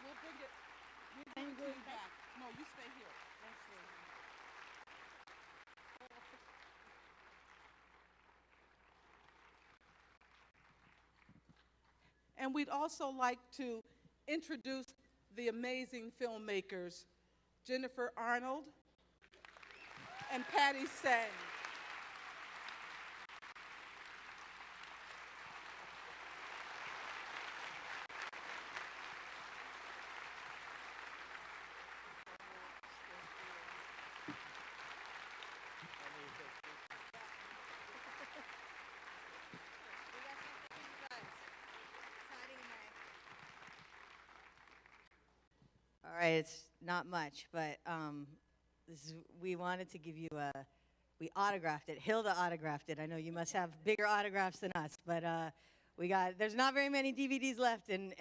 We'll bring it. We'll bring it back. No, you stay here. Don't stay here. And we'd also like to introduce the amazing filmmakers, Jennifer Arnold and Patti Sang. All right, it's not much, but we wanted to give you we autographed it. Hilde autographed it. I know you must have bigger autographs than us, but there's not very many DVDs left, and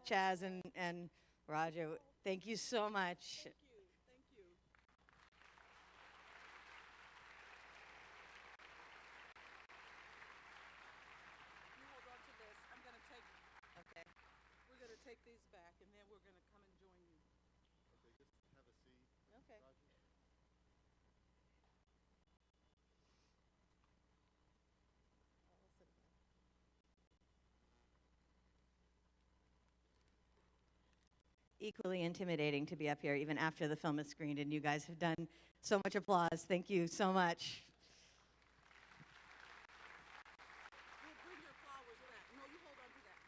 Chaz and Roger, thank you so much. Thank you. Thank you. You hold on to this. Okay. We're going to take these back, and then we're going to come and join you. Okay, just have a seat. Okay. Roger. Equally intimidating to be up here even after the film is screened, and you guys have done so much applause. Thank you so much. We'll bring your flowers back. No, you hold on to that.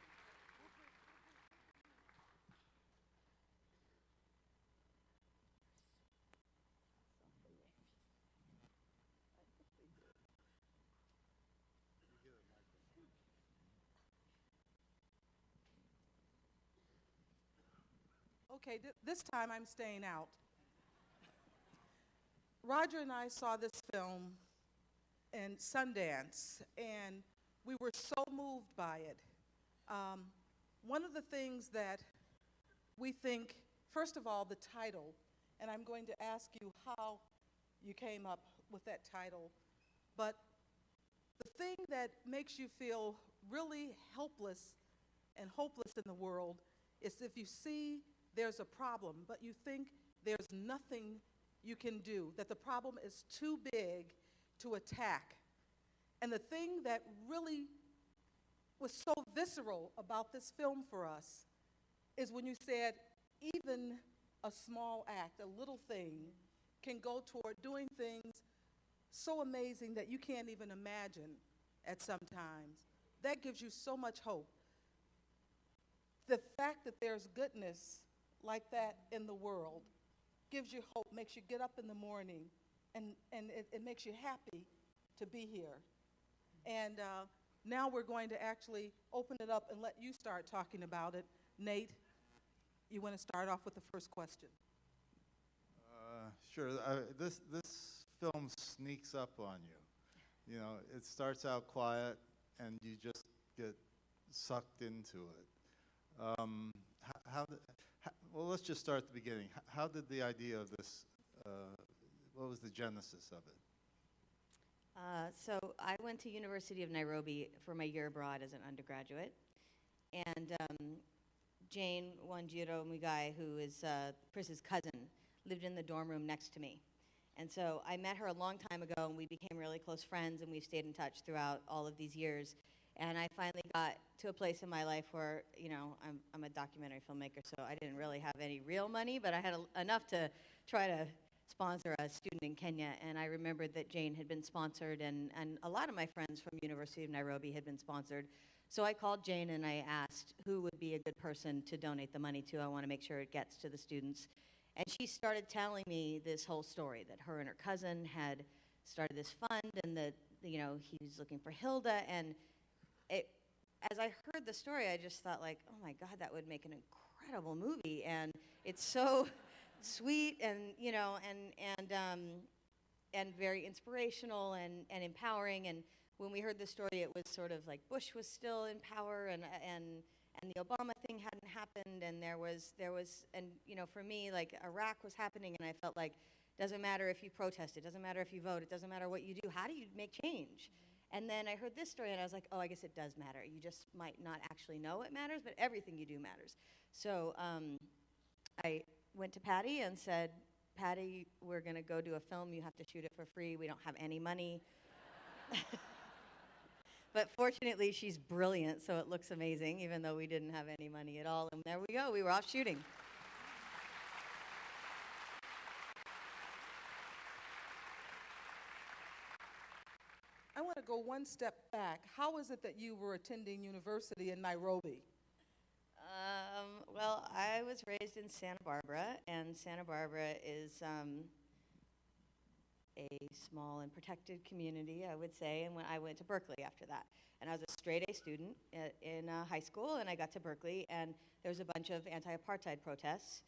Okay, this time I'm staying out. Roger and I saw this film in Sundance, and we were so moved by it. One of the things that we think, first of all, the title, and I'm going to ask you how you came up with that title, but the thing that makes you feel really helpless and hopeless in the world is if you see there's a problem, but you think there's nothing you can do, that the problem is too big to attack. And the thing that really was so visceral about this film for us is when you said even a small act, a little thing, can go toward doing things so amazing that you can't even imagine at some times. That gives you so much hope. The fact that there's goodness like that in the world gives you hope, makes you get up in the morning, and it makes you happy to be here. And now we're going to actually open it up and let you start talking about it. Nate, you want to start off with the first question? Sure. This film sneaks up on you. You know, it starts out quiet, and you just get sucked into it. Well, let's just start at the beginning. How did the idea of this, what was the genesis of it? So I went to University of Nairobi for my year abroad as an undergraduate, and Jane Wanjiro Mugai, who is Chris's cousin, lived in the dorm room next to me. And so I met her a long time ago, and we became really close friends, and we've stayed in touch throughout all of these years. And I finally got to a place in my life where, you know, I'm a documentary filmmaker, so I didn't really have any real money, but I had enough to try to sponsor a student in Kenya. And I remembered that Jane had been sponsored, and a lot of my friends from University of Nairobi had been sponsored. So I called Jane and I asked who would be a good person to donate the money to. I want to make sure it gets to the students. And she started telling me this whole story, that her and her cousin had started this fund, and that, you know, he was looking for Hilde. And as I heard the story, I just thought, like, oh my God, that would make an incredible movie. And it's so sweet, and, you know, and very inspirational and empowering. And when we heard the story, it was sort of like Bush was still in power, and the Obama thing hadn't happened, and there was, and, you know, for me, like, Iraq was happening, and I felt like, doesn't matter if you protest, it doesn't matter if you vote, it doesn't matter what you do, how do you make change? And then I heard this story, and I was like, oh, I guess it does matter. You just might not actually know it matters, but everything you do matters. So I went to Patti and said, Patti, we're going to go do a film. You have to shoot it for free. We don't have any money. But fortunately, she's brilliant, so it looks amazing, even though we didn't have any money at all. And there we go. We were off shooting. I want to go one step back. How is it that you were attending university in Nairobi? Well, I was raised in Santa Barbara, and Santa Barbara is a small and protected community, I would say, and when I went to Berkeley after that. And I was a straight A student in high school, and I got to Berkeley, and there was a bunch of anti-apartheid protests.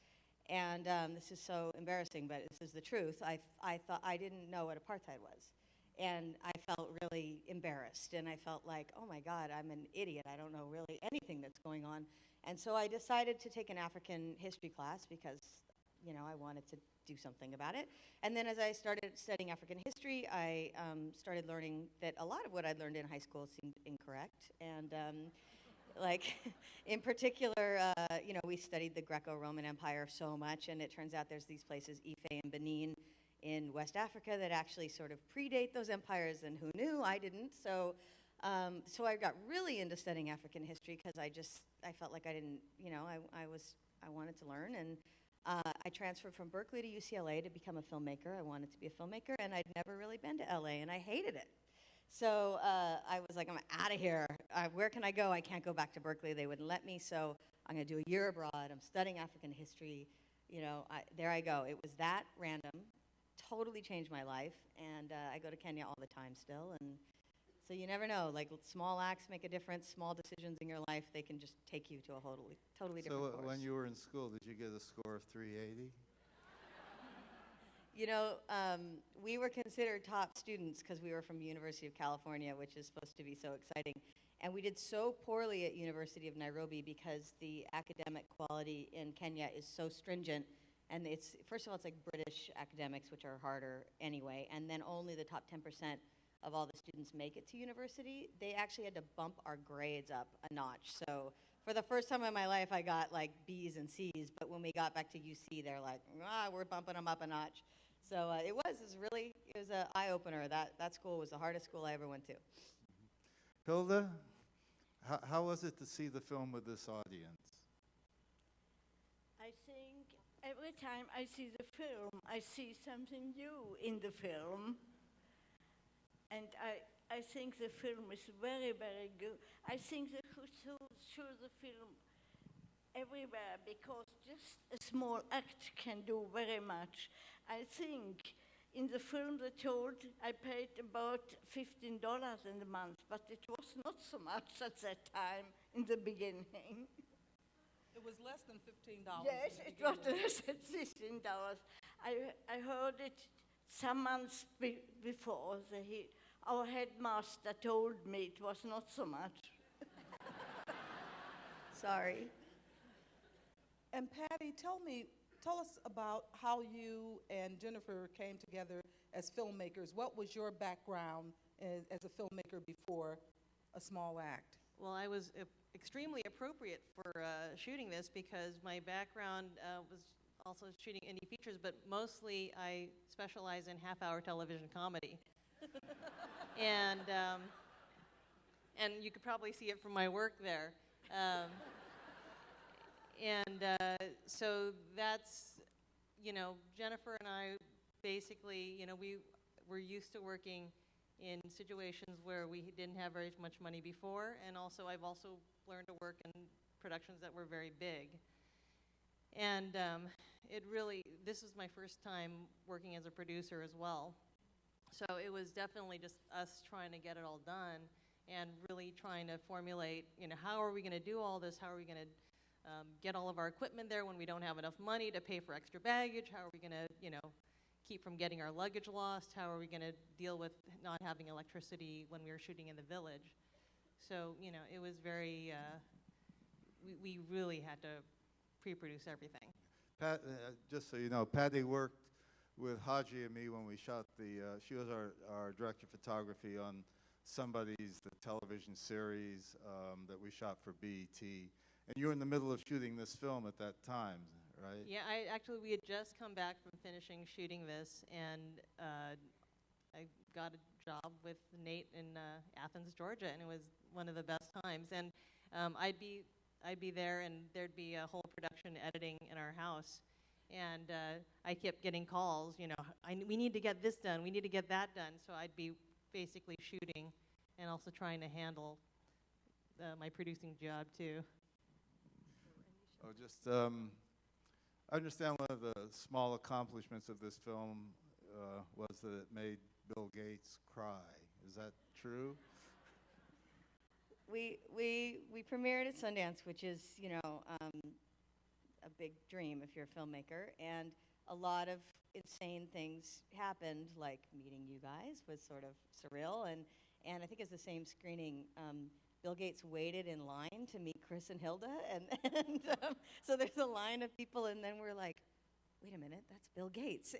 And this is so embarrassing, but this is the truth. I thought I didn't know what apartheid was. And I felt really embarrassed, and I felt like, oh my God, I'm an idiot. I don't know really anything that's going on. And so I decided to take an African history class because, you know, I wanted to do something about it. And then as I started studying African history, I started learning that a lot of what I'd learned in high school seemed incorrect. And like, in particular, you know, we studied the Greco-Roman Empire so much, and it turns out there's these places, Ife and Benin, in West Africa that actually sort of predate those empires, and who knew? I didn't. So I got really into studying African history because I felt like I didn't, you know, I wanted to learn, and I transferred from Berkeley to UCLA to become a filmmaker. I wanted to be a filmmaker, and I'd never really been to LA, and I hated it. So I was like, I'm out of here. Where can I go? I can't go back to Berkeley. They wouldn't let me, so I'm going to do a year abroad. I'm studying African history. You know, there I go. It was that random. Totally changed my life, and I go to Kenya all the time still, and so you never know, like small acts make a difference, small decisions in your life, they can just take you to a totally different course. So when you were in school, did you get a score of 380? You know, we were considered top students because we were from University of California, which is supposed to be so exciting, and we did so poorly at University of Nairobi because the academic quality in Kenya is so stringent. And it's, first of all, it's like British academics, which are harder anyway, and then only the top 10% of all the students make it to university. They actually had to bump our grades up a notch. So for the first time in my life, I got like B's and C's, but when we got back to UC, they're like, we're bumping them up a notch. So it was an eye-opener. That school was the hardest school I ever went to. Hilde, how was it to see the film with this audience? I think every time I see the film, I see something new in the film. And I think the film is very, very good. I think they should show the film everywhere because just a small act can do very much. I think in the film they told I paid about $15 in the month, but it was not so much at that time in the beginning. It was less than $15. Yes, it was less than $15. I heard it some months before. Our headmaster told me it was not so much. Sorry. And Patti, tell us about how you and Jennifer came together as filmmakers. What was your background as a filmmaker before A Small Act? Well, I was extremely appropriate for shooting this because my background was also shooting indie features, but mostly I specialize in half-hour television comedy. And you could probably see it from my work there. So that's, you know, Jennifer and I basically, you know, we were used to working in situations where we didn't have very much money before, and also I've also learned to work in productions that were very big. And this was my first time working as a producer as well. So it was definitely just us trying to get it all done and really trying to formulate, you know, how are we going to do all this? How are we going to get all of our equipment there when we don't have enough money to pay for extra baggage? How are we going to, you know, keep from getting our luggage lost? How are we going to deal with not having electricity when we were shooting in the village? So, you know, it was very, we really had to pre-produce everything. Just so you know, Patti worked with Haji and me when we shot she was our director of photography on Somebody's, the television series that we shot for BET. And you were in the middle of shooting this film at that time, right? Yeah, we had just come back from finishing shooting this, and I got a job with Nate in Athens, Georgia, and it was one of the best times. And I'd be there, and there'd be a whole production editing in our house, and I kept getting calls. We need to get this done. We need to get that done. So I'd be basically shooting, and also trying to handle my producing job too. I understand one of the small accomplishments of this film was that it made Bill Gates cry. Is that true? We premiered at Sundance, which is, a big dream if you're a filmmaker, and a lot of insane things happened, like meeting you guys was sort of surreal, and I think it's the same screening. Bill Gates waited in line to meet Chris and Hilde, and so there's a line of people, and then we're like, wait a minute, that's Bill Gates,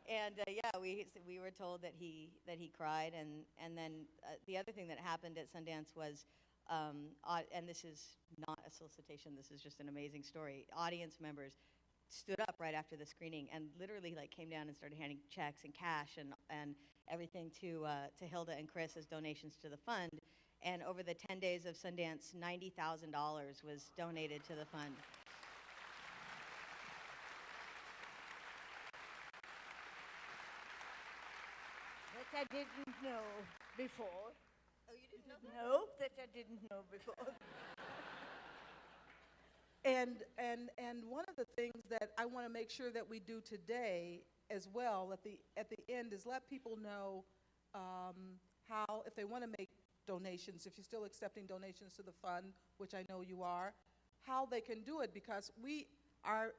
yeah, we were told that he cried, and then the other thing that happened at Sundance was, and this is not a solicitation, this is just an amazing story. Audience members stood up right after the screening and literally came down and started handing checks and cash and everything to Hilde and Chris as donations to the fund. And over the 10 days of Sundance, $90,000 was donated to the fund. That I didn't know before. Oh, you didn't know that? No, that I didn't know before. And one of the things that I want to make sure that we do today as well at the end is let people know how, if they want to make donations, if you're still accepting donations to the fund, which I know you are, how they can do it, because our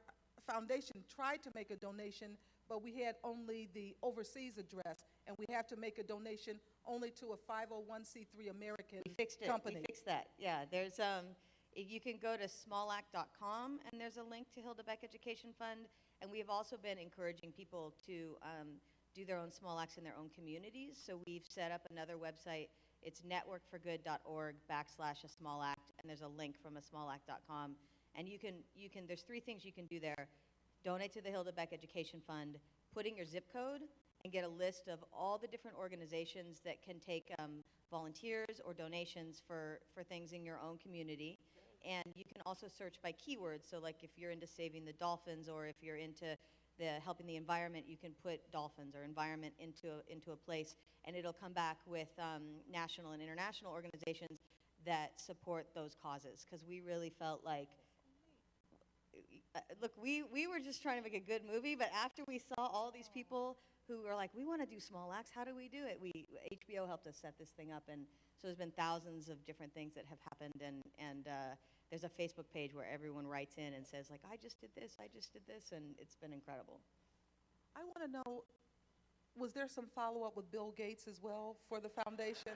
foundation tried to make a donation, but we had only the overseas address, and we have to make a donation only to a 501c3 American company. We fixed that. Yeah, there's you can go to smallact.com, and there's a link to Hilde Beck Education Fund, and we have also been encouraging people to do their own small acts in their own communities. So we've set up another website. It's networkforgood.org/a-small-act, and there's a link from asmallact.com. And you can, there's 3 things you can do there. Donate to the Hilde Beck Education Fund, put in your zip code, and get a list of all the different organizations that can take volunteers or donations for things in your own community. And you can also search by keywords. So like if you're into saving the dolphins, or if you're into helping the environment, you can put dolphins or environment into a place, and it'll come back with national and international organizations that support those causes. Because we really felt like, look, we were just trying to make a good movie, but after we saw all these people who were like, we want to do small acts, how do we do it? HBO helped us set this thing up, and so there's been thousands of different things that have happened, and there's a Facebook page where everyone writes in and says, like, I just did this, and it's been incredible. I want to know, was there some follow-up with Bill Gates as well for the foundation?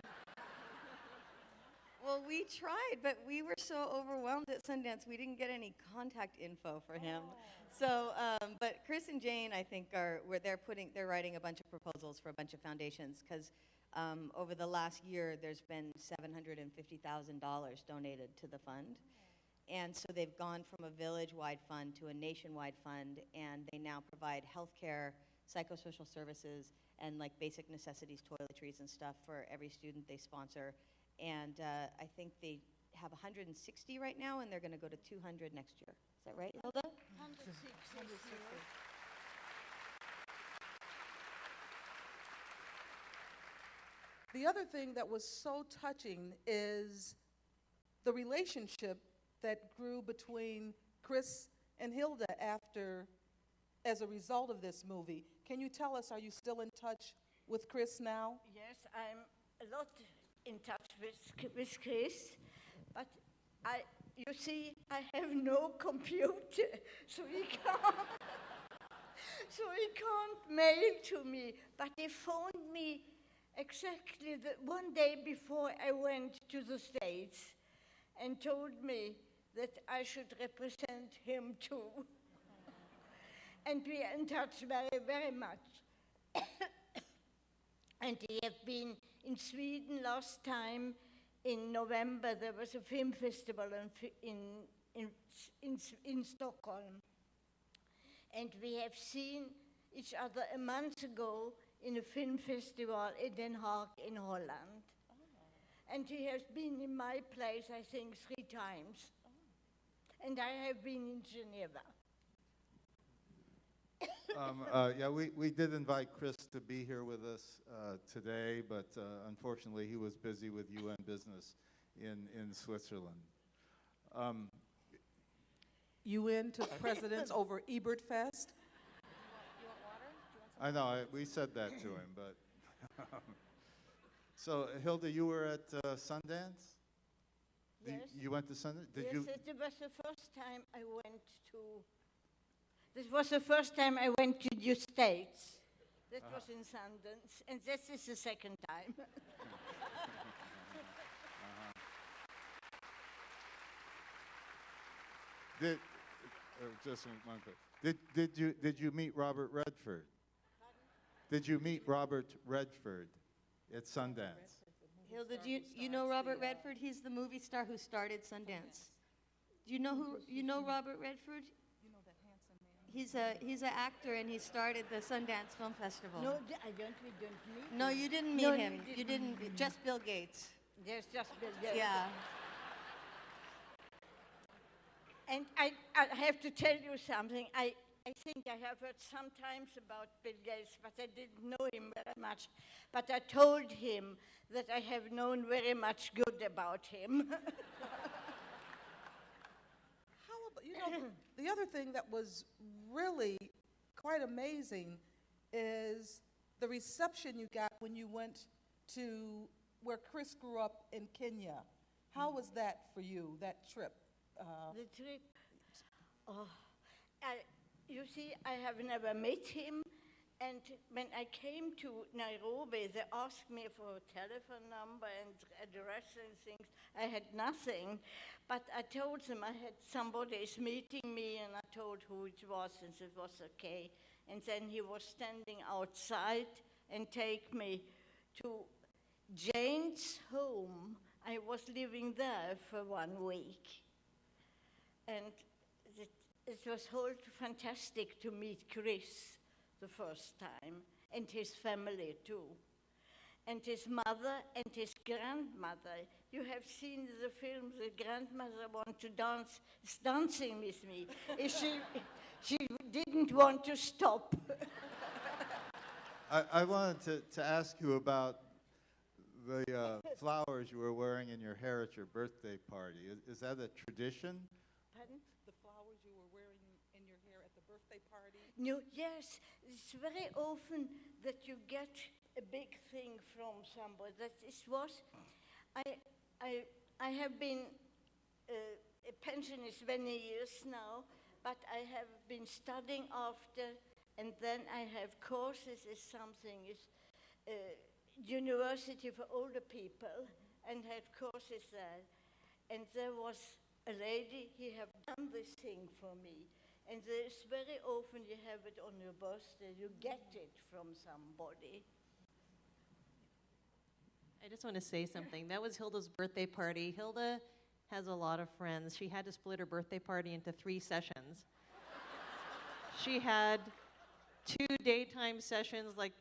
Well, we tried, but we were so overwhelmed at Sundance, we didn't get any contact info for him. So, but Chris and Jane, I think, they're writing a bunch of proposals for a bunch of foundations, because over the last year, there's been $750,000 donated to the fund. And so they've gone from a village-wide fund to a nationwide fund, and they now provide healthcare, psychosocial services, and like basic necessities, toiletries and stuff for every student they sponsor. And I think they have 160 right now, and they're going to go to 200 next year. Is that right, Hilde? 160. The other thing that was so touching is the relationship that grew between Chris and Hilde as a result of this movie. Can you tell us, are you still in touch with Chris now? Yes, I'm a lot in touch with Chris, but you see, I have no computer, so he can't mail to me. But he phoned me exactly one day before I went to the States, and told me that I should represent him too. And we are in touch very, very much. And he have been in Sweden last time in November there was a film festival in Stockholm. And we have seen each other a month ago in a film festival in Den Haag in Holland. Oh. And he has been in my place, I think, 3 times. Oh. And I have been in Geneva. Yeah, we did invite Chris to be here with us today, but unfortunately he was busy with UN business in Switzerland. UN took precedence over Ebertfest. I know, we said that to him, but. So, Hilde, you were at Sundance? Yes. You went to Sundance? Yes, it was the first time I went to. This was the first time I went to the States. That was in Sundance, and this is the second time. Just one quick. Did you meet Robert Redford? Did you meet Robert Redford at Sundance? Hilda, do you know Robert Redford? He's the movie star who started Sundance. Do you know Robert Redford? You know that handsome man. He's an actor, and he started the Sundance Film Festival. No, we don't meet. No, you didn't meet him. You didn't. Just Bill Gates. There's just Bill Gates. Yeah. And I have to tell you something. I think I have heard sometimes about Bill Gates, but I didn't know him very much. But I told him that I have known very much good about him. How about, you know, the other thing that was really quite amazing is the reception you got when you went to where Chris grew up in Kenya. How was that for you, that trip? The trip, you see, I have never met him, and when I came to Nairobi, they asked me for a telephone number and address and things. I had nothing, but I told them I had somebody is meeting me, and I told who it was, and it was okay. And then he was standing outside and take me to Jane's home. I was living there for 1 week. And it was fantastic to meet Chris the first time, and his family too, and his mother and his grandmother. You have seen the film, the grandmother wanted to dance, is dancing with me. She didn't want to stop. I wanted to ask you about the flowers you were wearing in your hair at your birthday party. Is that a tradition? Pardon? The flowers you were wearing in your hair at the birthday party? No, yes, it's very often that you get a big thing from somebody. I have been a pensionist many years now, but I have been studying after, and then I have courses is something, university for older people, and had courses there. And there was a lady, he have done this thing for me. And there's very often you have it on your birthday, you get it from somebody. I just want to say something. That was Hilda's birthday party. Hilda has a lot of friends. She had to split her birthday party into 3 sessions. She had 2 daytime sessions, like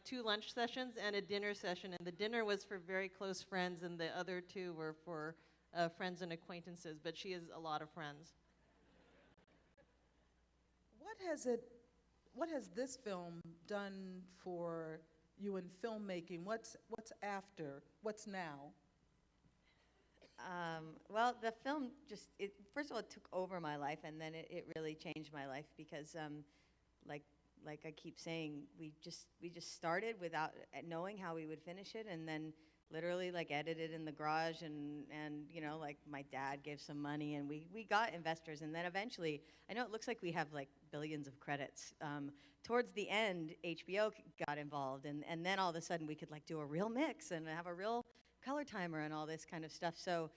2 lunch sessions, and a dinner session. And the dinner was for very close friends, and the other 2 were for friends and acquaintances. But she has a lot of friends. What has this film done for you in filmmaking? What's after? What's now? Well, the film first of all, it took over my life, and then it really changed my life because, like I keep saying, we just started without knowing how we would finish it, and then literally edited in the garage, and like my dad gave some money, and we got investors, and then eventually, I know it looks like we have billions of credits. Towards the end, HBO got involved, and then all of a sudden we could do a real mix and have a real color timer and all this kind of stuff. So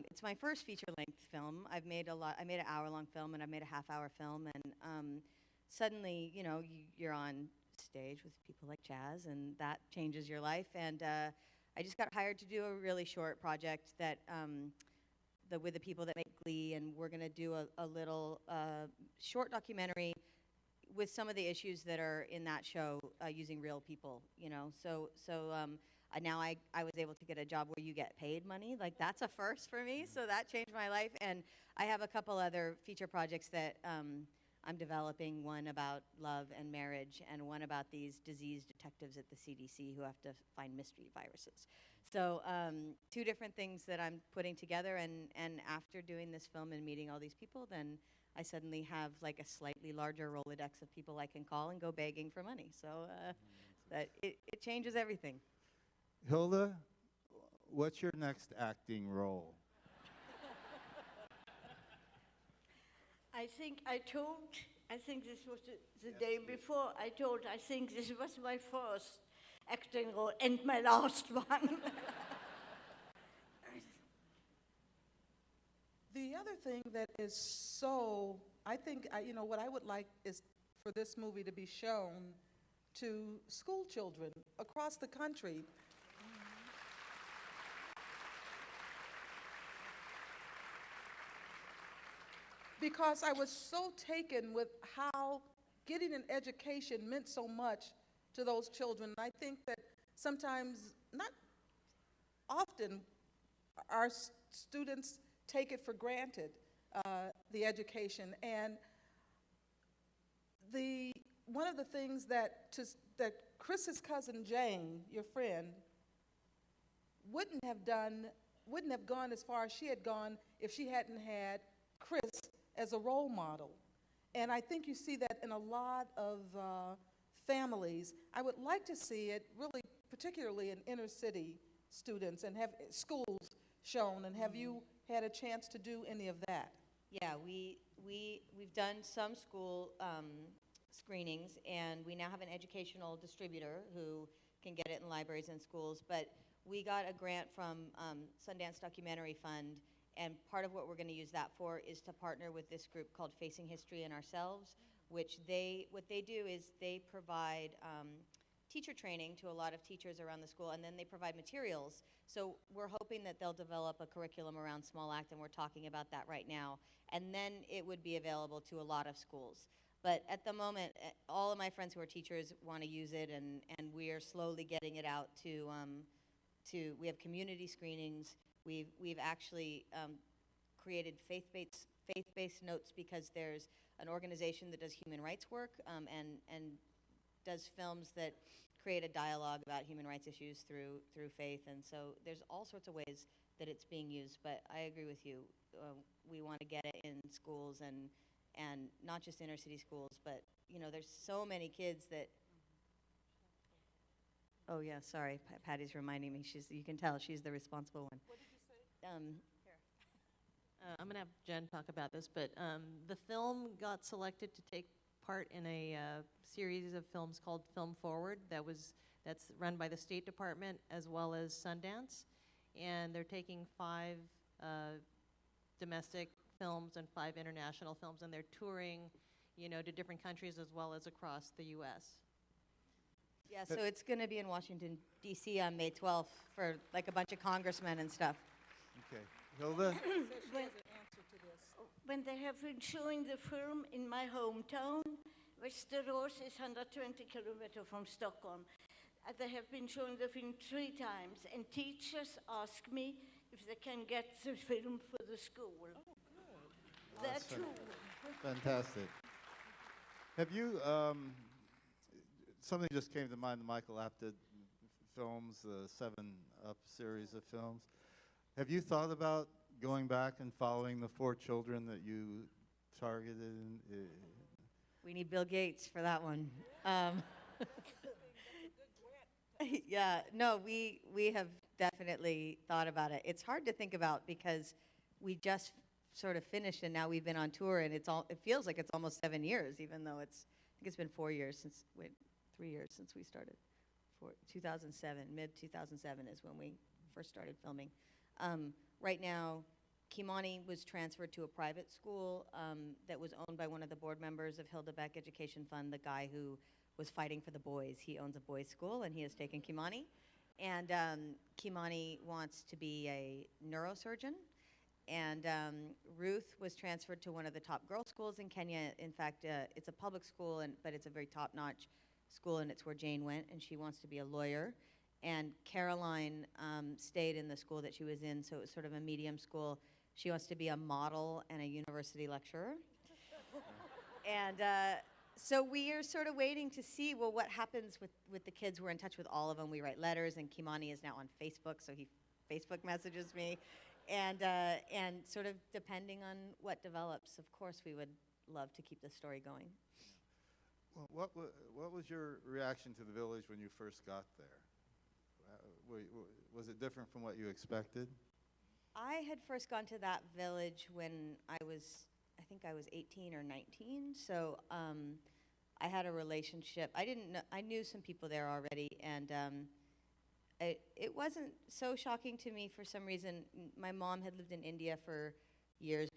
it's my first feature-length film. I made an hour-long film, and I made a half-hour film, and suddenly, you're on stage with people like Chaz, and that changes your life. And I just got hired to do a really short project that with the people that make Glee, and we're going to do a little short documentary with some of the issues that are in that show using real people, you know. So now I was able to get a job where you get paid money. Like, that's a first for me, so that changed my life. And I have a couple other feature projects that I'm developing, one about love and marriage, and one about these disease detectives at the CDC who have to find mystery viruses. So 2 different things that I'm putting together, and after doing this film and meeting all these people, then I suddenly have like a slightly larger Rolodex of people I can call and go begging for money. So that it changes everything. Hilde, what's your next acting role? I think this was the day before, I think this was my first acting role and my last one. The other thing that is so, I think, you know, what I would like is for this movie to be shown to school children across the country. Because I was so taken with how getting an education meant so much to those children. I think that sometimes, not often, our students take it for granted, the education. And one of the things that Chris's cousin Jane, your friend, wouldn't have gone as far as she had gone if she hadn't had Chris as a role model. And I think you see that in a lot of families. I would like to see it really, particularly in inner city students, and have schools shown. And have you had a chance to do any of that? Yeah, we've done some school screenings, and we now have an educational distributor who can get it in libraries and schools. But we got a grant from Sundance Documentary Fund, and part of what we're going to use that for is to partner with this group called Facing History and Ourselves, which what they do is they provide teacher training to a lot of teachers around the school, and then they provide materials. So we're hoping that they'll develop a curriculum around small act, and we're talking about that right now. And then it would be available to a lot of schools. But at the moment, all of my friends who are teachers want to use it, and we are slowly getting it out to we have community screenings. We've actually created faith-based notes, because there's an organization that does human rights work and does films that create a dialogue about human rights issues through faith. And so there's all sorts of ways that it's being used. But I agree with you. We want to get it in schools, and not just inner city schools, but you know, there's so many kids that. Oh yeah, sorry, Patty's reminding me. You can tell she's the responsible one. What did you say? I'm going to have Jen talk about this, but the film got selected to take part in a series of films called Film Forward that's run by the State Department as well as Sundance, and they're taking 5 domestic films and 5 international films, and they're touring, you know, to different countries as well as across the U.S. Yeah, so it's going to be in Washington, D.C. on May 12th for like a bunch of congressmen and stuff. Okay. Hilde? When they have been showing the film in my hometown, Västerås is 120 kilometers from Stockholm. They have been showing the film 3 times, and teachers ask me if they can get the film for the school. Oh, good. That too. Fantastic. Have you, something just came to mind, the Michael Apted films, the 7 Up series of films. Have you thought about going back and following the 4 children that you targeted? We need Bill Gates for that one. Yeah, no, we have definitely thought about it. It's hard to think about because we just sort of finished, and now we've been on tour, and it feels like it's almost 7 years, even though I think it's been 4 years since, 3 years since we started. 2007, mid-2007 is when we first started filming. Right now, Kimani was transferred to a private school that was owned by one of the board members of Hilde Beck Education Fund, the guy who was fighting for the boys. He owns a boys' school, and he has taken Kimani. And Kimani wants to be a neurosurgeon. And Ruth was transferred to one of the top girls' schools in Kenya. In fact, it's a public school, but it's a very top-notch school, and it's where Jane went, and she wants to be a lawyer. And Caroline stayed in the school that she was in, so it was sort of a medium school. She wants to be a model and a university lecturer. And so we are sort of waiting to see, well, what happens with the kids. We're in touch with all of them. We write letters, and Kimani is now on Facebook, so he Facebook messages me. And sort of depending on what develops, of course, we would love to keep the story going. Well, what was your reaction to the village when you first got there? Was it different from what you expected? I had first gone to that village when I think I was 18 or 19. So I had a relationship. I knew some people there already, and it wasn't so shocking to me for some reason. My mom had lived in India for years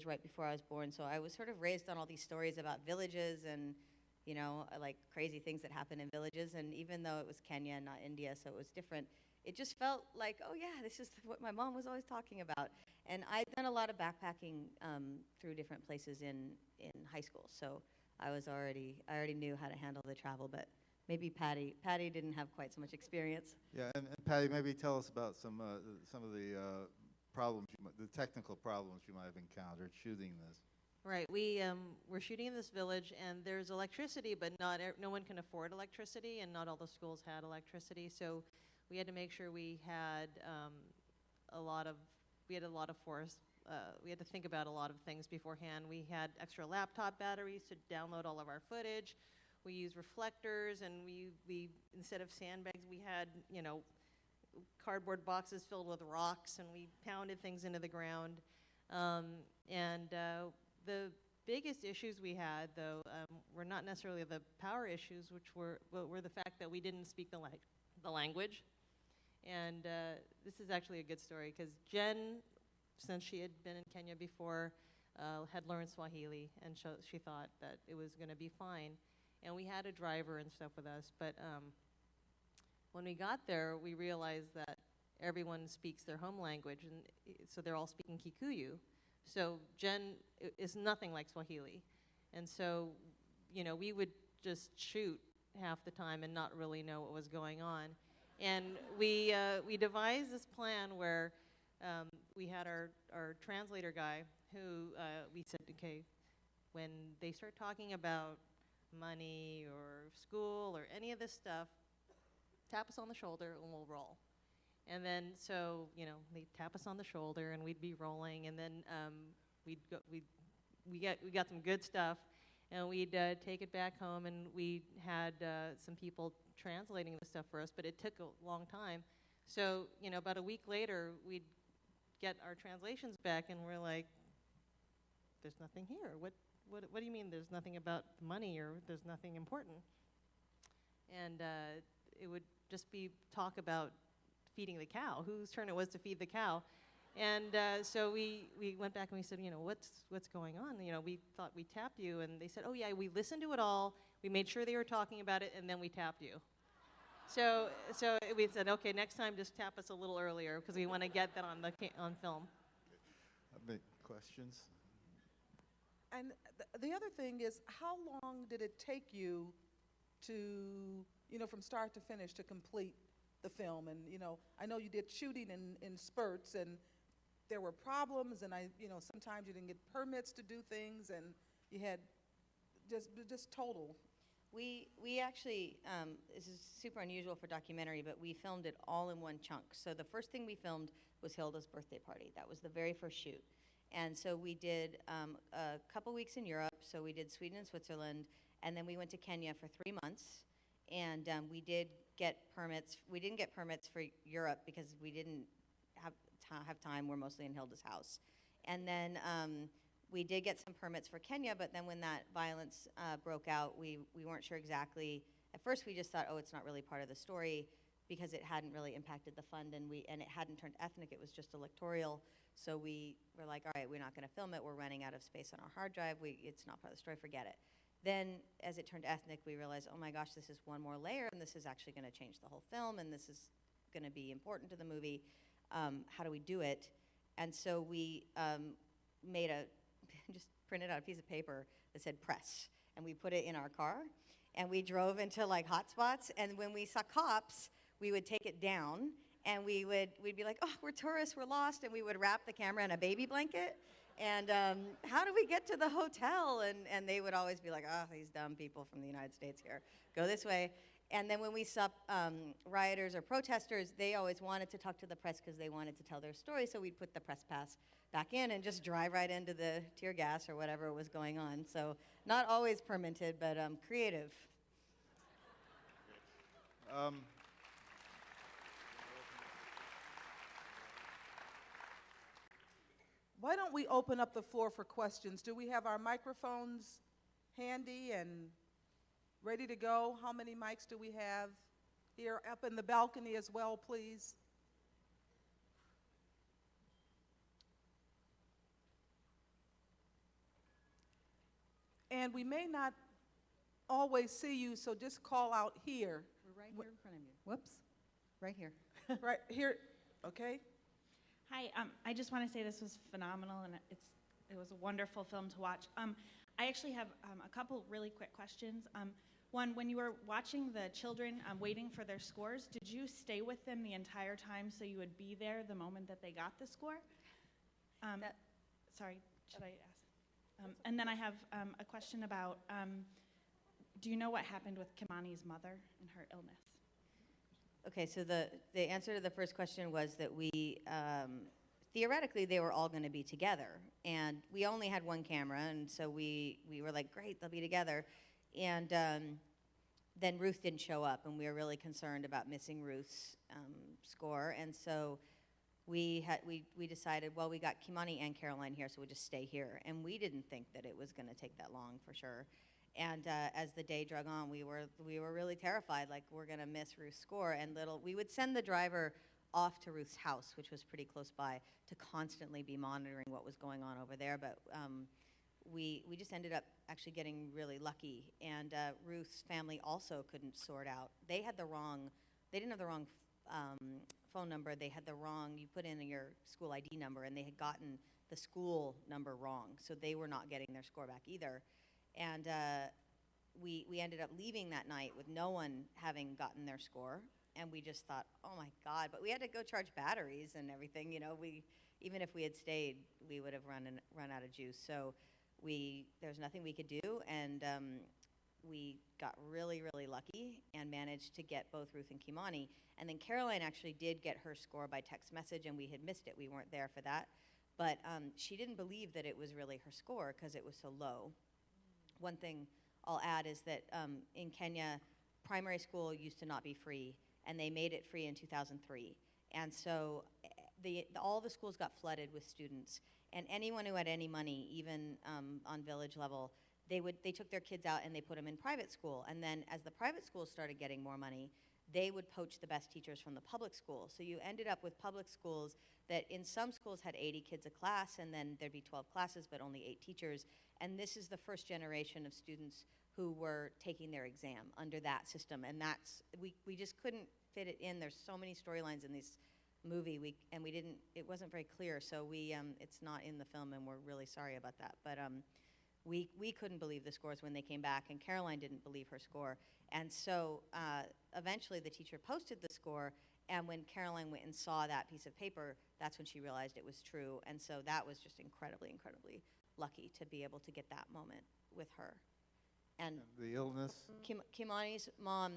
right before I was born, so I was sort of raised on all these stories about villages and, like crazy things that happen in villages. And even though it was Kenya, not India, so it was different, it just felt like, oh yeah, this is what my mom was always talking about. And I'd done a lot of backpacking through different places in high school, so I already knew how to handle the travel, but maybe Patti didn't have quite so much experience. Yeah, and Patti, maybe tell us about some of the problems, the technical problems you might have encountered shooting this. Right. We're shooting in this village, and there's electricity, but no one can afford electricity, and not all the schools had electricity. So we had to make sure we had a lot of force. We had to think about a lot of things beforehand. We had extra laptop batteries to download all of our footage. We used reflectors, and we instead of sandbags, we had cardboard boxes filled with rocks, and we pounded things into the ground. The biggest issues we had, though, were not necessarily the power issues, which were the fact that we didn't speak the language. And this is actually a good story, because Jen, since she had been in Kenya before, had learned Swahili, and she thought that it was going to be fine. And we had a driver and stuff with us, but when we got there, we realized that everyone speaks their home language, and so they're all speaking Kikuyu. So Jen is nothing like Swahili. And so, we would just shoot half the time and not really know what was going on. And we devised this plan where we had our translator guy who we said, okay, when they start talking about money or school or any of this stuff, tap us on the shoulder and we'll roll. And then, so, they'd tap us on the shoulder and we'd be rolling, and then we got some good stuff, and we'd take it back home, and we had some people translating the stuff for us, but it took a long time. So, about a week later, we'd get our translations back, and we're like, there's nothing here. What do you mean there's nothing about money, or there's nothing important? And it would just be talk about feeding the cow, whose turn it was to feed the cow. And so we went back and we said, what's going on? We thought we tapped you. And they said, oh yeah, we listened to it all. We made sure they were talking about it, and then we tapped you. So we said, okay, next time just tap us a little earlier, because we want to get that on film. Questions? And the other thing is, how long did it take you to, from start to finish, to complete the film? And, I know you did shooting in spurts, and there were problems, and sometimes you didn't get permits to do things, and you had just total. We actually, this is super unusual for documentary, but we filmed it all in one chunk. So the first thing we filmed was Hilda's birthday party. That was the very first shoot. And so we did a couple weeks in Europe. So we did Sweden and Switzerland, and then we went to Kenya for 3 months. And we did get permits. We didn't get permits for Europe because we didn't have time. We're mostly in Hilda's house. And then we did get some permits for Kenya, but then when that violence broke out, we weren't sure exactly. At first we just thought, oh, it's not really part of the story, because it hadn't really impacted the fund, and it hadn't turned ethnic, it was just electoral. So we were like, all right, we're not going to film it. We're running out of space on our hard drive. It's not part of the story, forget it. Then, as it turned ethnic, we realized, oh my gosh, this is one more layer, and this is actually going to change the whole film, and this is going to be important to the movie. How do we do it? And so we made just printed out a piece of paper that said press, and we put it in our car, and we drove into like hot spots, and when we saw cops, we would take it down, and we'd be like, oh, we're tourists, we're lost, and we would wrap the camera in a baby blanket, and how do we get to the hotel? And they would always be like, oh, these dumb people from the United States here, go this way. And then when we saw rioters or protesters, they always wanted to talk to the press because they wanted to tell their story, so we'd put the press pass back in and just drive right into the tear gas or whatever was going on. So not always permitted, but creative. Why don't we open up the floor for questions? Do we have our microphones handy and ready to go? How many mics do we have here? Up in the balcony as well, please. And we may not always see you, so just call out here. We're right here in front of you. Whoops. Right here. Right here, okay? Hi, I just want to say this was phenomenal, and it was a wonderful film to watch. I actually have a couple really quick questions. One, when you were watching the children waiting for their scores, did you stay with them the entire time so you would be there the moment that they got the score? Sorry, should I ask? And then I have a question about, do you know what happened with Kimani's mother and her illness? Okay, so the answer to the first question was that we, theoretically, they were all going to be together. And we only had one camera, and so we were like, great, they'll be together. And then Ruth didn't show up, and we were really concerned about missing Ruth's score. And so we decided, well, we got Kimani and Caroline here, so we'll just stay here. And we didn't think that it was going to take that long, for sure. And as the day drug on, we were really terrified, like we're going to miss Ruth's score. And we would send the driver off to Ruth's house, which was pretty close by, to constantly be monitoring what was going on over there. But we just ended up actually getting really lucky. And Ruth's family also couldn't sort out. They didn't have the wrong phone number. They had the wrong, you put in your school ID number, and they had gotten the school number wrong. So they were not getting their score back either. And we ended up leaving that night with no one having gotten their score. And we just thought, oh my God, but we had to go charge batteries and everything. You know, even if we had stayed, we would have run out of juice. So there's nothing we could do, and we got really, really lucky and managed to get both Ruth and Kimani. And then Caroline actually did get her score by text message, and we had missed it. We weren't there for that. But she didn't believe that it was really her score because it was so low. One thing I'll add is that in Kenya, primary school used to not be free, and they made it free in 2003. And so all the schools got flooded with students, and anyone who had any money, even on village level, they took their kids out and they put them in private school. And then as the private schools started getting more money, they would poach the best teachers from the public schools. So you ended up with public schools that in some schools had 80 kids a class, and then there'd be 12 classes, but only 8 teachers. And this is the first generation of students who were taking their exam under that system. And we just couldn't fit it in. There's so many storylines in this movie, it wasn't very clear. So it's not in the film, and we're really sorry about that. But we couldn't believe the scores when they came back, and Caroline didn't believe her score. And so eventually the teacher posted the score, and when Caroline went and saw that piece of paper, that's when she realized it was true. And so that was just incredibly, incredibly lucky to be able to get that moment with her. And the illness? Kimani's mom,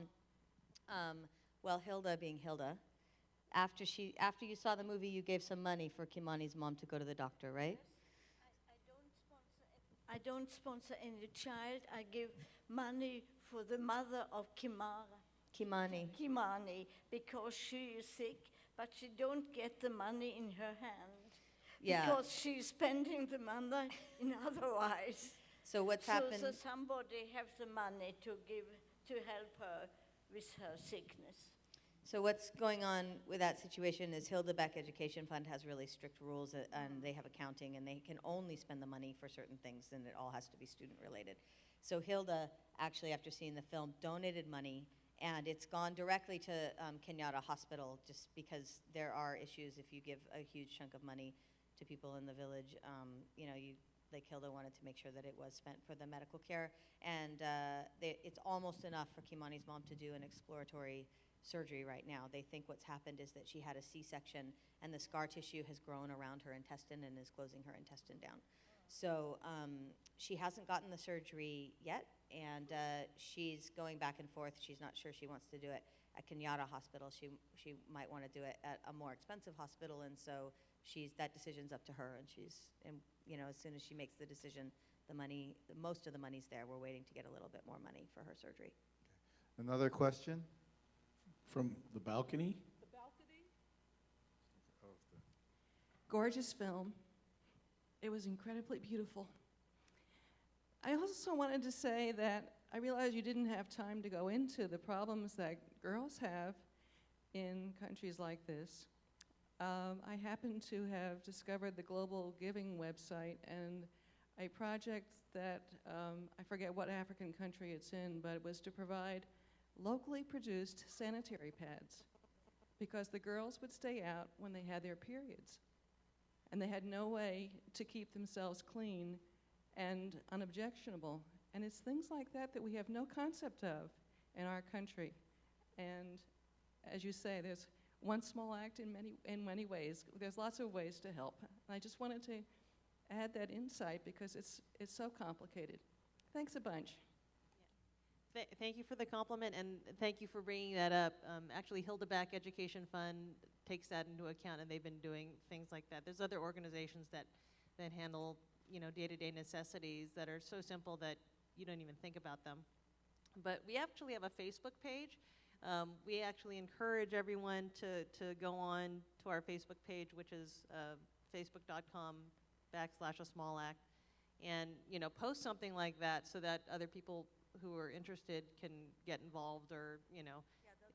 Hilda being Hilda, after you saw the movie, you gave some money for Kimani's mom to go to the doctor, right? I don't sponsor any child. I give money for the mother of Kimani, because she is sick, but she don't get the money in her hand. Yeah. Because she's spending the money in otherwise. So what's happened? So somebody has the money to give to help her with her sickness. So what's going on with that situation is Hilde Beck Education Fund has really strict rules, and they have accounting, and they can only spend the money for certain things, and it all has to be student related. So Hilde, actually, after seeing the film, donated money, and it's gone directly to Kenyatta Hospital, just because there are issues if you give a huge chunk of money to people in the village. Like Hilda wanted to make sure that it was spent for the medical care, and it's almost enough for Kimani's mom to do an exploratory surgery right now. They think what's happened is that she had a C-section, and the scar tissue has grown around her intestine and is closing her intestine down. So she hasn't gotten the surgery yet, and she's going back and forth. She's not sure she wants to do it at Kenyatta Hospital. She might want to do it at a more expensive hospital, and so that decision's up to her. And as soon as she makes the decision, most of the money's there. We're waiting to get a little bit more money for her surgery. Another question? From the balcony? Gorgeous film. It was incredibly beautiful. I also wanted to say that I realize you didn't have time to go into the problems that girls have in countries like this. I happen to have discovered the Global Giving website and a project that, I forget what African country it's in, but it was to provide locally produced sanitary pads because the girls would stay out when they had their periods. And they had no way to keep themselves clean and unobjectionable. And it's things like that that we have no concept of in our country. And as you say, there's one small act in many ways. There's lots of ways to help. And I just wanted to add that insight because it's so complicated. Thanks a bunch. Thank you for the compliment, and thank you for bringing that up. Actually, Hilde Back Education Fund takes that into account, and they've been doing things like that. There's other organizations that handle day-to-day necessities that are so simple that you don't even think about them. But we actually have a Facebook page. We actually encourage everyone to go on to our Facebook page, which is facebook.com/a-small-act, and post something like that so that other people who are interested can get involved, or Yeah, they'll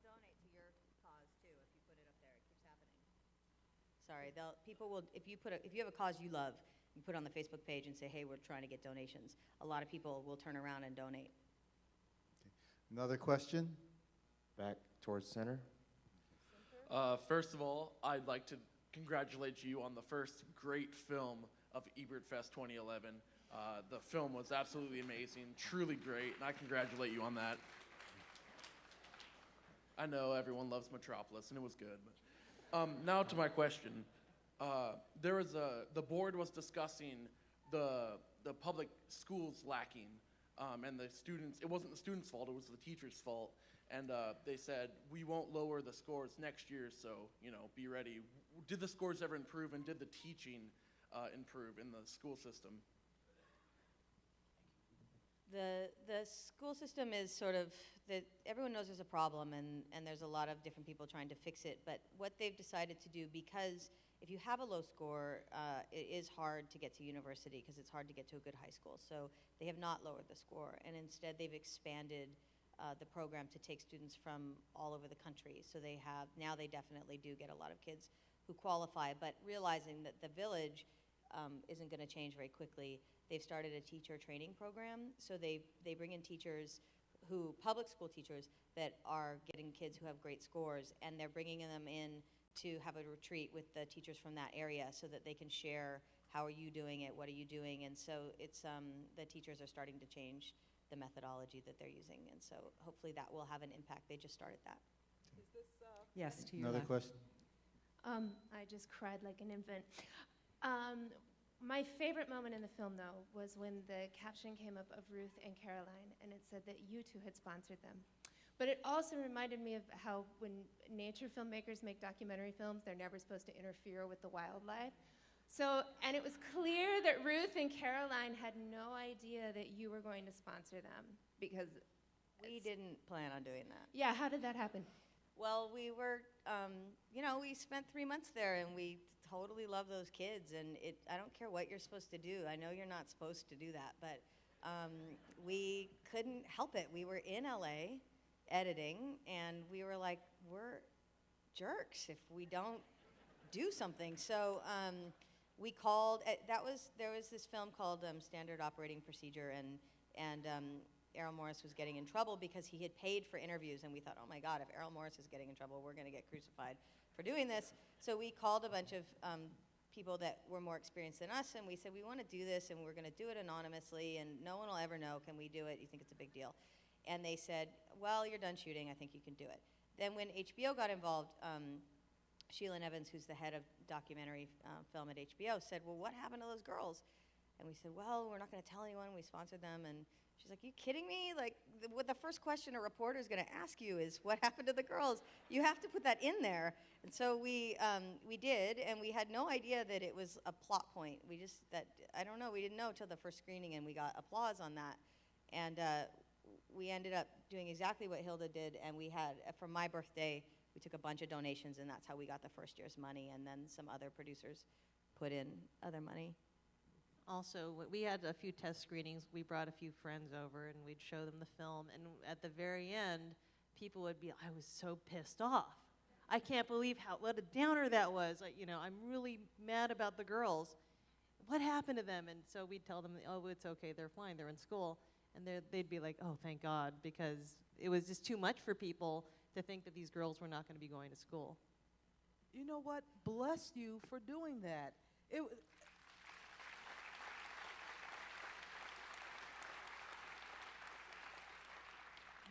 donate to your cause too if you put it up there. It keeps happening. Sorry, people will, if you have a cause you love, you put it on the Facebook page and say, hey, we're trying to get donations. A lot of people will turn around and donate. Another question? Back towards center. First of all, I'd like to congratulate you on the first great film of Ebertfest 2011. The film was absolutely amazing, truly great, and I congratulate you on that. I know everyone loves Metropolis, and it was good. But, now to my question. The board was discussing the public schools lacking, and the students. It wasn't the students' fault; it was the teachers' fault. And they said we won't lower the scores next year, so be ready. Did the scores ever improve, and did the teaching improve in the school system? The school system is sort of, everyone knows there's a problem, and there's a lot of different people trying to fix it. But what they've decided to do, because if you have a low score, it is hard to get to university because it's hard to get to a good high school. So they have not lowered the score, and instead they've expanded the program to take students from all over the country. So now they definitely do get a lot of kids who qualify, but realizing that the village isn't going to change very quickly, they've started a teacher training program. So they bring in teachers public school teachers that are getting kids who have great scores, and they're bringing them in to have a retreat with the teachers from that area so that they can share, how are you doing it, what are you doing? And so it's the teachers are starting to change the methodology that they're using, and so hopefully that will have an impact. They just started that. Is this, Yes, to your Another left. question? I just cried like an infant. My favorite moment in the film, though, was when the caption came up of Ruth and Caroline, and it said that you two had sponsored them. But it also reminded me of how when nature filmmakers make documentary films, they're never supposed to interfere with the wildlife. So, and it was clear that Ruth and Caroline had no idea that you were going to sponsor them, because We didn't plan on doing that. yeah, how did that happen? Well, we were, we spent 3 months there, and we totally love those kids. And I don't care what you're supposed to do. I know you're not supposed to do that, but we couldn't help it. We were in LA editing, and we were like, we're jerks if we don't do something. So we called. There was this film called Standard Operating Procedure, and and Errol Morris was getting in trouble because he had paid for interviews, and we thought, oh my God, if Errol Morris is getting in trouble, we're going to get crucified for doing this. So we called a bunch of people that were more experienced than us, and we said, we want to do this, and we're going to do it anonymously, and no one will ever know. Can we do it? You think it's a big deal? And they said, well, you're done shooting. I think you can do it. Then when HBO got involved, Sheila Evans, who's the head of documentary film at HBO, said, well, what happened to those girls? And we said, well, we're not going to tell anyone. We sponsored them. And she's like, you kidding me? Like, what the first question a reporter is going to ask you is, what happened to the girls? You have to put that in there. And so we did, and we had no idea that it was a plot point. We just, I don't know, we didn't know till the first screening, and we got applause on that. And we ended up doing exactly what Hilde did, and we had, for my birthday, we took a bunch of donations, and that's how we got the first year's money, and then some other producers put in other money. Also, we had a few test screenings. We brought a few friends over, and we'd show them the film. And at the very end, people would be, I was so pissed off. I can't believe what a downer that was. I'm really mad about the girls. What happened to them? And so we'd tell them, oh, it's okay, they're fine, they're in school. And they'd be like, oh, thank God, because it was just too much for people to think that these girls were not going to be going to school. You know what? Bless you for doing that.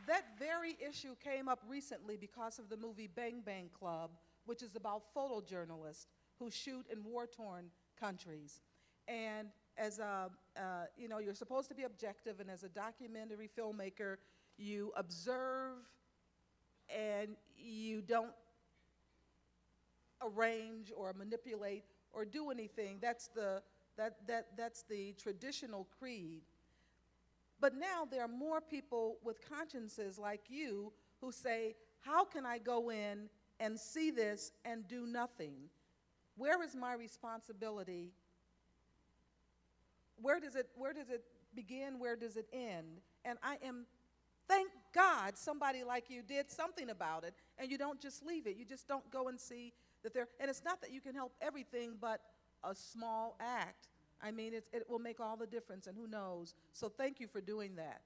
That very issue came up recently because of the movie Bang Bang Club, which is about photojournalists who shoot in war-torn countries. And as you're supposed to be objective, and as a documentary filmmaker, you observe and you don't arrange or manipulate or do anything. That's the traditional creed. But now there are more people with consciences like you who say, how can I go in and see this and do nothing? Where is my responsibility? Where does it begin? Where does it end? And thank God somebody like you did something about it, and you don't just leave it. You just don't go and see that and it's not that you can help everything, but a small act. I mean, it will make all the difference, and who knows? So thank you for doing that.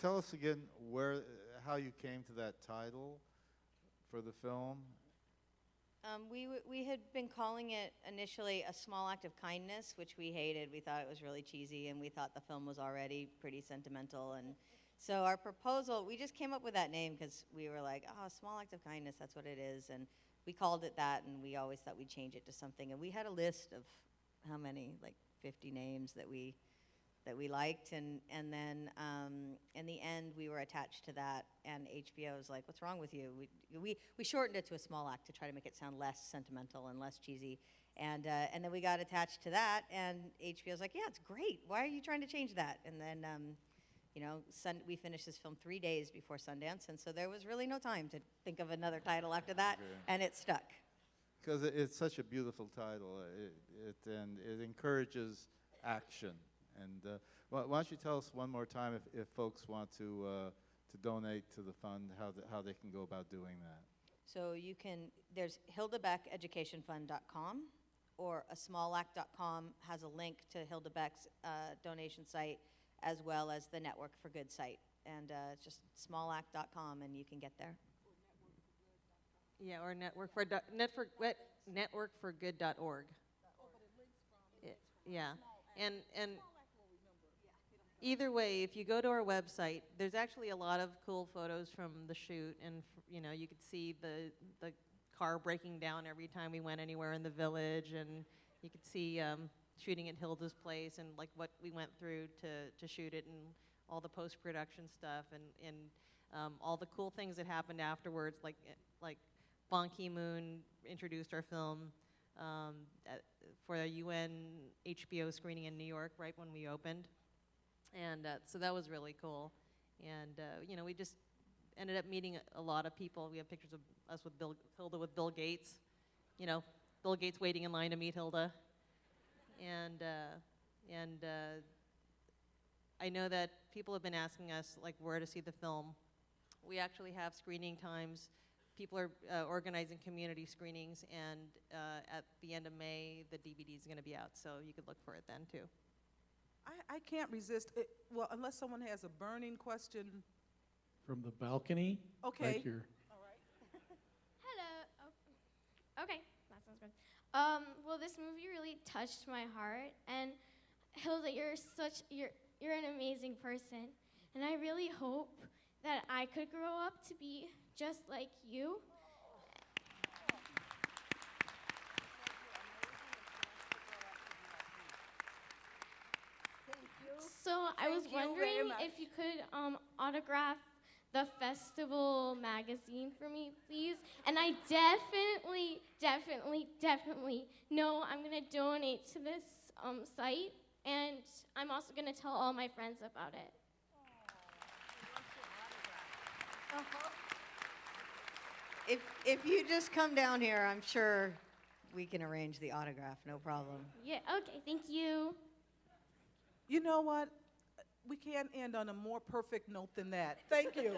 Tell us again how you came to that title for the film. We had been calling it initially A Small Act of Kindness, which we hated. We thought it was really cheesy, and we thought the film was already pretty sentimental. And so our proposal, we just came up with that name because we were like, oh, A Small Act of Kindness, that's what it is. And we called it that, and we always thought we'd change it to something. And we had a list of how many, like 50 names that we liked, and then in the end we were attached to that, and HBO was like, what's wrong with you? We shortened it to A Small Act to try to make it sound less sentimental and less cheesy, and then we got attached to that, and HBO was like, yeah, it's great, why are you trying to change that? And then we finished this film 3 days before Sundance, and so there was really no time to think of another title after that, and it stuck. Because it's such a beautiful title, and it encourages action. And why don't you tell us one more time if folks want to donate to the fund, how they can go about doing that? So there's hildebeckeducationfund.com, or asmallact.com has a link to Hilde Beck's donation site, as well as the Network for Good site. And it's just smallact.com, and you can get there. Yeah, or networkforgood.org. Yeah, and either way, if you go to our website, there's actually a lot of cool photos from the shoot, and you could see the car breaking down every time we went anywhere in the village, and you could see shooting at Hilde's place and like what we went through to shoot it, and all the post-production stuff, and all the cool things that happened afterwards, like Ban Ki-moon introduced our film for a UN HBO screening in New York right when we opened. And so that was really cool. And, we just ended up meeting a lot of people. We have pictures of us with Hilde with Bill Gates. Bill Gates waiting in line to meet Hilde. And I know that people have been asking us, like, where to see the film. We actually have screening times people are organizing community screenings, and at the end of May, the DVD is going to be out, so you could look for it then too. I can't resist it. Well, unless someone has a burning question. From the balcony? Okay. Right here. Hello. Oh, okay, that sounds good. Well, this movie really touched my heart, and Hilde, you're an amazing person, and I really hope that I could grow up to be just like you. So I was wondering if you could autograph the festival magazine for me, please. And I definitely know I'm gonna donate to this site, and I'm also gonna tell all my friends about it. If you just come down here, I'm sure we can arrange the autograph, no problem. Yeah, okay, thank you. You know what? We can't end on a more perfect note than that. Thank you.